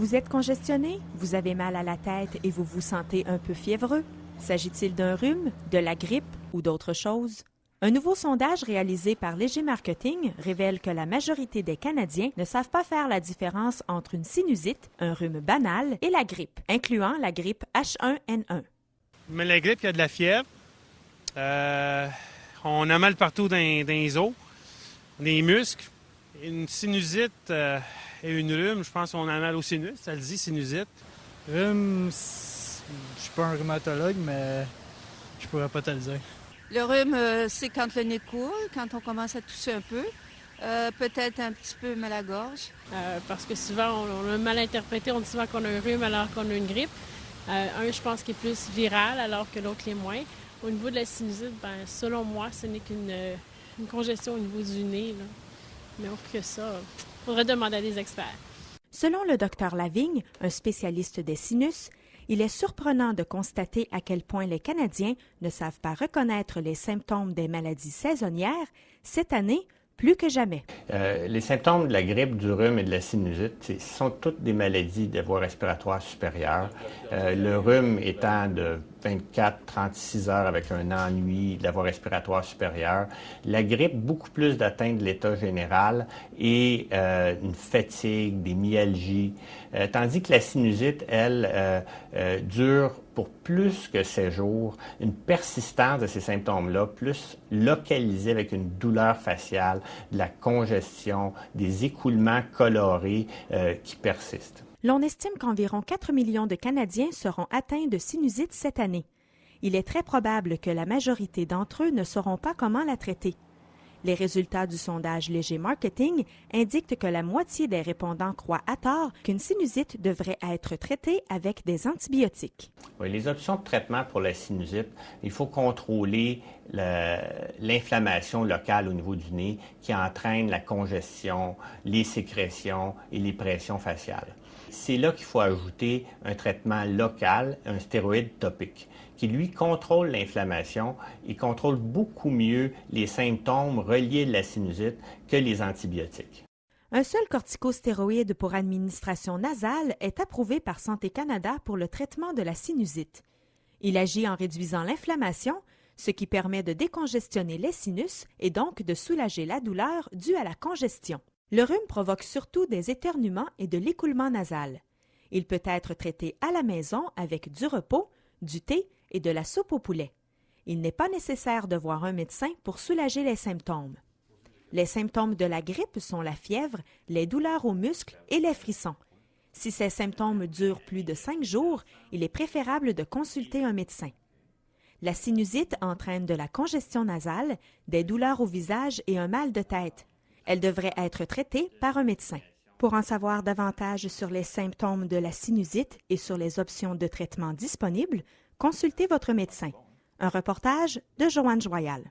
Vous êtes congestionné? Vous avez mal à la tête et vous vous sentez un peu fiévreux? S'agit-il d'un rhume, de la grippe ou d'autre chose? Un nouveau sondage réalisé par Léger Marketing révèle que la majorité des Canadiens ne savent pas faire la différence entre une sinusite, un rhume banal et la grippe, incluant la grippe H1N1. Mais la grippe, il y a de la fièvre. On a mal partout dans les os, des muscles. Une sinusite et une rhume, je pense qu'on a mal au sinus. Ça le dit, sinusite. Rhume, je suis pas un rhumatologue, mais je pourrais pas te le dire. Le rhume, c'est quand le nez coule, quand on commence à tousser un peu. Peut-être un petit peu mal à la gorge. Parce que souvent, on a mal interprété. On dit souvent qu'on a un rhume alors qu'on a une grippe. Un, je pense, qui est plus viral alors que l'autre l'est moins. Au niveau de la sinusite, selon moi, ce n'est qu'une congestion au niveau du nez, là. Mais autre que ça, il faudrait demander à des experts. Selon le Dr Lavigne, un spécialiste des sinus, il est surprenant de constater à quel point les Canadiens ne savent pas reconnaître les symptômes des maladies saisonnières cette année plus que jamais. Les symptômes de la grippe, du rhume et de la sinusite, ce sont toutes des maladies de voie respiratoire supérieure. Le rhume étant de 24-36 heures avec un ennui de la voie respiratoire supérieure. La grippe, beaucoup plus d'atteinte de l'état général et une fatigue, des myalgies. Tandis que la sinusite, elle, dure pour plus que 7 jours, une persistance de ces symptômes-là, plus localisée avec une douleur faciale, de la congestion, des écoulements colorés qui persistent. L'on estime qu'environ 4 millions de Canadiens seront atteints de sinusite cette année. Il est très probable que la majorité d'entre eux ne sauront pas comment la traiter. Les résultats du sondage Léger Marketing indiquent que la moitié des répondants croient à tort qu'une sinusite devrait être traitée avec des antibiotiques. Oui, les options de traitement pour la sinusite, il faut contrôler l'inflammation locale au niveau du nez qui entraîne la congestion, les sécrétions et les pressions faciales. C'est là qu'il faut ajouter un traitement local, un stéroïde topique, qui lui contrôle l'inflammation et contrôle beaucoup mieux les symptômes reliés de la sinusite que les antibiotiques. Un seul corticostéroïde pour administration nasale est approuvé par Santé Canada pour le traitement de la sinusite. Il agit en réduisant l'inflammation, ce qui permet de décongestionner les sinus et donc de soulager la douleur due à la congestion. Le rhume provoque surtout des éternuements et de l'écoulement nasal. Il peut être traité à la maison avec du repos, du thé et de la soupe au poulet. Il n'est pas nécessaire de voir un médecin pour soulager les symptômes. Les symptômes de la grippe sont la fièvre, les douleurs aux muscles et les frissons. Si ces symptômes durent plus de 5 jours, il est préférable de consulter un médecin. La sinusite entraîne de la congestion nasale, des douleurs au visage et un mal de tête. Elle devrait être traitée par un médecin. Pour en savoir davantage sur les symptômes de la sinusite et sur les options de traitement disponibles, consultez votre médecin. Un reportage de Joanne Joyal.